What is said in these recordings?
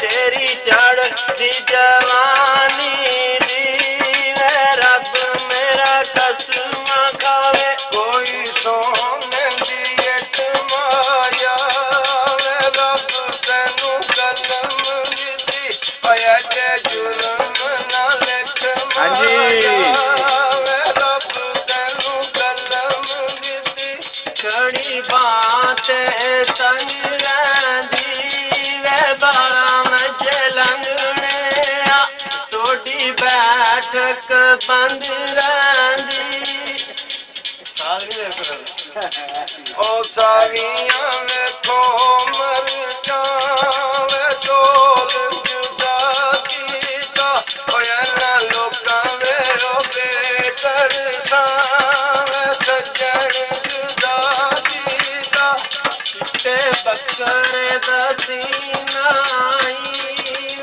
तेरी चढ़ती जवानी दी रब मेरा कसम खावे कोई सोने दी माया रब तेनू कलम दी पाया ते जुर्म ना लिख माया रब तेनू कलम दी छड़ी बात तन बंद रंदी ओ सागियां वेखो मर जावे डोल जुदा कीता ओया लोकां वे रोबे तरसावे सजण जुदा कीता ते बकरे दा सीनाई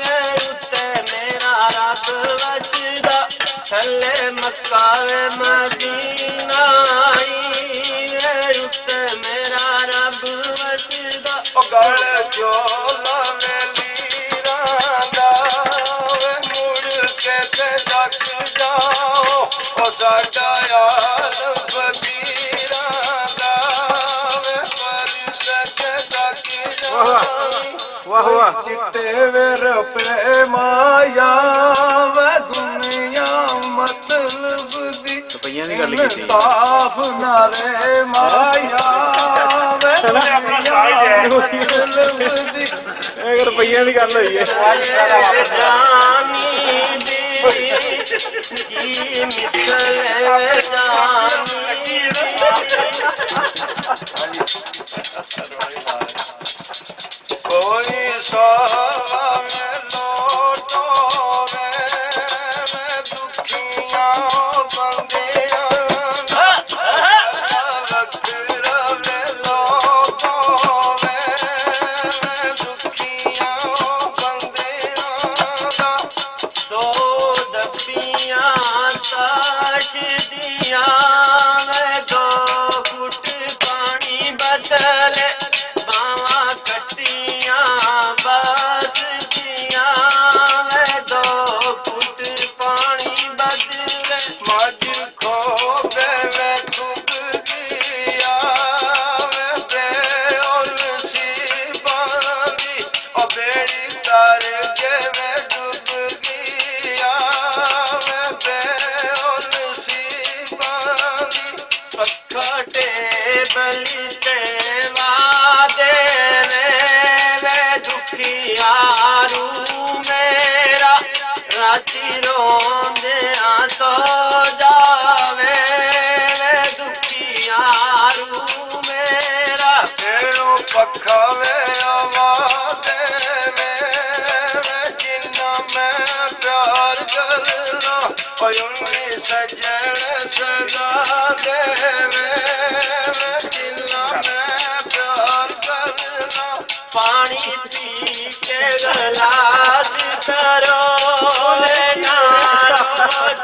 वे उत्ते मेरा रब वसदा थले मक्कावे मदीना उत्ते मेरा रब वसदा गल चोला लीरांदा मुड़ के ते तक जाओ ओ साडा आलम फकीरांदा पर ते तक जाओ वाह वाह चिट्टे वेर प्रेमाया वे दुनिया मतलब दी साफ नारे माया वे रुपया की गल हुई कोई पखावे आवाज़े में जिन्ना मैं प्यार करना उन्हीं सजन सजा दे में जिन्ना मैं प्यार करना पानी पी के गिलास करो लेना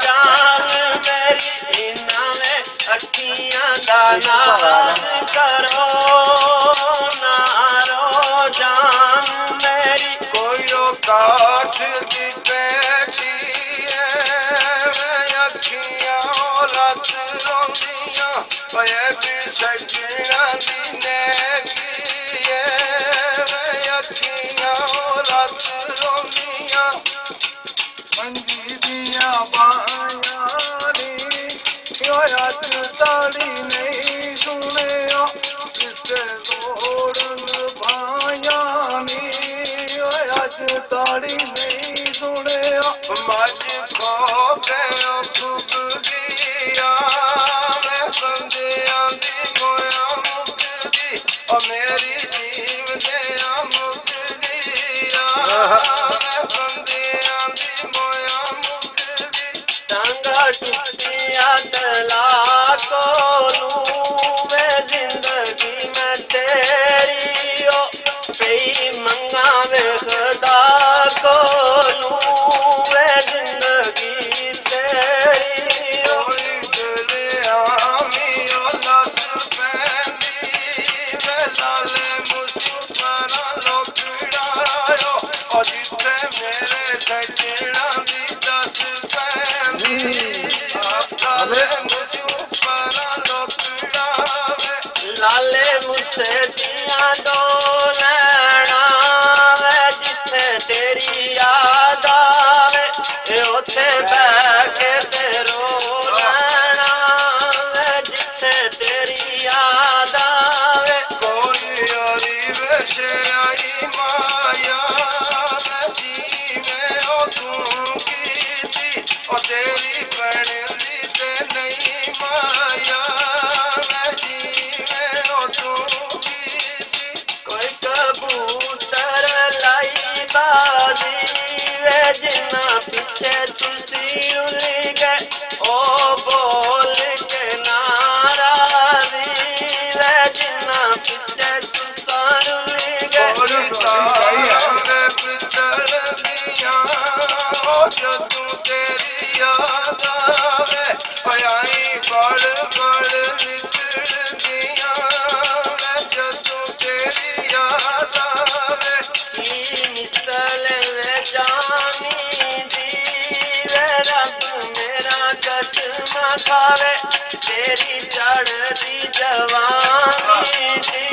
जान मेरी इन्ना में अखियां दाना करो जान मेरी कोई काठ दी बैठी है ਅੱਖੀਆਂ ਰਾਤ ਰੋਂਦੀਆਂ ਓਏ ਵੀ ਸੱਜਣਾ ਦੀ ਨੇਕੀ ਵੇ ਅੱਖੀਆਂ ਰਾਤ ਰੋਂਦੀਆਂ ਮੰਜੀ ਦੀਆਂ ਬਾਹਾਂ ਨੀ ਹੋਇਆ ਤਾੜੀ ਨਹੀਂ ਸੁਣਿਆ ਕਿਸੇ ਲੋੜਨ ਭਾਇਆ ਨੀ ਹੋਇਆ ਤਾੜੀ ਨਹੀਂ ਸੁਣਿਆ ਮੱਝ ਖੋ ਕੇ ਖੁਬਦੀਆ ਮੈਂ ਬੰਦਿਆਂ ਦੀ ਮੋਇਆ ਮੁਕਦੀ ਓ ਮੇਰੀ ਜੀਵ ਦੇ ਮੁਕਦੀਆ ਮੈਂ ਬੰਦਿਆਂ ਦੀ ਮੋਇਆ ਮੁਕਦੀ ਟਾਂਗਾ ਟੁੱਟੀਆਂ ਤਲਾ ਕੋਲੂ ਵੇ ਜ਼ਿੰਦਗੀ ਮੈਂ ਤੇਰੀ ਓ ਪਈ ਮੰਗਾ ਵੇ ਖੁਦਾ ਕੋਲੂ ਵੇ ਜ਼ਿੰਦਗੀ ਤੇਰੀ ਓਏ ਦਰਿਆ ਮੀ ਓ ਲਸ ਪੈਂਦੀ ਵੇ ਲਾਲੇ ਮੁਸਕਰਾ ਲੋਕੜਾਇਓ ਓ ਜਿੱਥੇ ਮੇਰੇ ਸੱਜਣਾ ਦੀ ਦਸ ਪੈਂਦੀ ਲਾਲੇ ਮੁਸਕਰਾ ਲੋਕੜਾਵੇ ਲਾਲੇ ਮੁਸੇ ਦੀਆਂ ਡੋਲਣਾ ਵੇ ਜਿੱਥੇ ਤੇਰੀ ਯਾਦ ਆਵੇ ਏ ਉੱਥੇ ਬਹਿ ਕੇ ਤੇ ਰੋਣਾ ਵੇ ਜਿੱਥੇ ਤੇਰੀ ਯਾਦ ਆਵੇ ਕੋਈ ਯਾਰੀ ਵਿੱਚ ਆਈ ਮਾਇਆ ਵੇ ਜੀਵੇਂ ਉਹ ਤੂੰ ਕੀਤੀ ਉਹ ਤੇਰੀ ਬਣਦੀ ਤੇ ਨਹੀਂ ਮਾਇਆ ਵੇ ਜੀਵੇਂ ਉਹ ਤੂੰ ਕੀਤੀ ਕੋਈ ਕਬੂਤਰ ਲਾਈ ਬਾਜੀ ਵੇ ਜਿੰਨਾ ਪਿੱਛੇ ਤੁਸੀਂ ਉਲੀ ਗਏ ਉਹ ਬੋਲ ਕੇ ਨਾਰਾਜ਼ੀ ਵੇ ਜਿੰਨਾ ਪਿੱਛੇ ਤੁਸੀਂ ਉਲੀ ਗਏ ਵੇ ਪਿੱਤਰ ਦੀਆਂ ਉਹ ਜਦੋਂ ਤੇਰੀ ਯਾਦ ਆਵੇ ਆਈ ਬੜ ਬੜ ਵਿਚੜਦੀਆਂ ਵੇ ਜਦੋਂ ਤੇਰੀ ਯਾਦ ਆਵੇ ਕੀ ਮਿਸਲ ਵੇ ਜਾਨੀ ਦੀ ਵੇ ਰੱਬ ਮੇਰਾ ਕਸਮ ਖਾਵੇ ਤੇਰੀ ਚੜ੍ਹਦੀ ਜਵਾਨੀ ਦੀ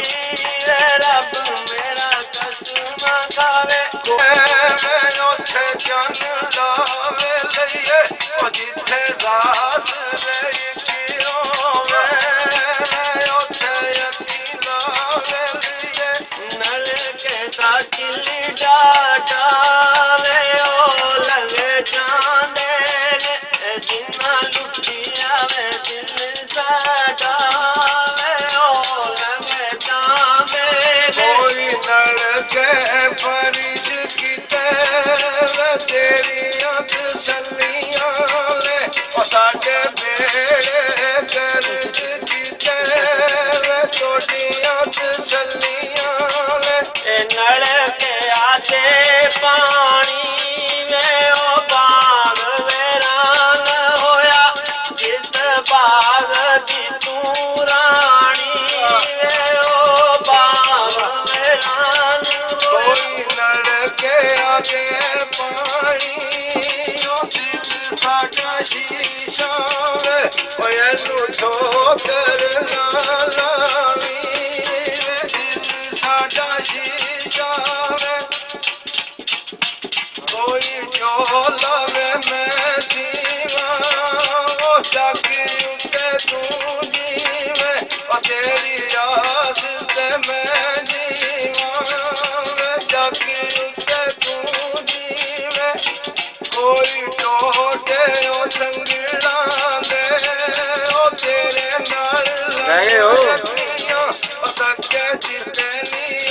ਵੇ ਰੱਬ ਮੇਰਾ ਕਸਮ ਖਾਵੇ ਮੈਂ ਉੱਥੇ ਜਨ ਲਾਵੇ ਲਈਏ ਉਹ ਜਿੱਥੇ ਰਾਤ ਰਹੀ ਕਿਉਂ ਮੈਂ ਉੱਥੇ ਯਕੀਨ ਲਾਵੇ ਲਈਏ ਨਲ ਕੇ ਦਾ ਕਿਲੀ ਡਾਟਾਵੇ ਉਹ ਲੰਘ ਜਾਂਦੇ ਨੇ ਜਿੰਨਾ ਲੁੱਟਿਆ ਵੇ ਦਿਲ ਸਾਡਾ ਵੇ ਉਹ ਲੰਘ ਜਾਂਦੇ ਕੋਈ ਨਲ ਕੇ ਫਰਿਜ ਕੀਤੇ ਵੇ ਤੇਰੀਆਂ ਤਸੱਲੀਆਂ ਵੇ ਉਹ ਸਾਡੇ ਬੇੜੇ ਕਰਜ ਕੀਤੇ ਵੇ ਤੁਹਾਡੀਆਂ ਤਸੱਲੀਆਂ ਵੇ ਇਹ ਨਲ ਕੇ ਆਤੇ ਪਾਣੀ ਵੇ ਉਹ ਬਾਗ ਵੇਰਾਨ ਹੋਇਆ ਜਿਸ ਬਾਗ ਦੀ ਤੂੰ ਰਾਣੀ ਵੇ ਉਹ ਬਾਗ ਵੇਰਾਨ ਕੋਈ ਨਲ ਕੇ ਆਤੇ ਪਾਣੀ ਉਹ ਦਿਲ ਸਾਡਾ ਸ਼ੀਸ਼ਾ ਵੇ ਓਏ ਨੂੰ ਠੋਕਰ ਨਾ ਲਾਵੀਂ ਵੇ ਦਿਲ ਸਾਡਾ ਸ਼ੀਸ਼ਾ ਵੇ ਕੋਈ ਜੋ ਲਵੇ ਮੈਂ ਜੀਵਾਂ ਉਹ ਜਾਗੀ ਉੱਤੇ ਤੂੰ ਜੀਵੇਂ ਉਹ ਤੇਰੀ ਆਸ ਤੇ ਮੈਂ ਜੀਵਾਂ ਵੇ ਜਾਗੀ ਉੱਤੇ ਤੂੰ ਜੀਵੇਂ ਕੋਈ ਟੋਟੇ ਉਹ ਸੰਗੜਾਂ ਦੇ ਉਹ ਤੇਰੇ ਨਾਲ ਗਏ ਹੋ ਉਹ ਤੱਕੇ ਚਿੱਤੇ ਨੀ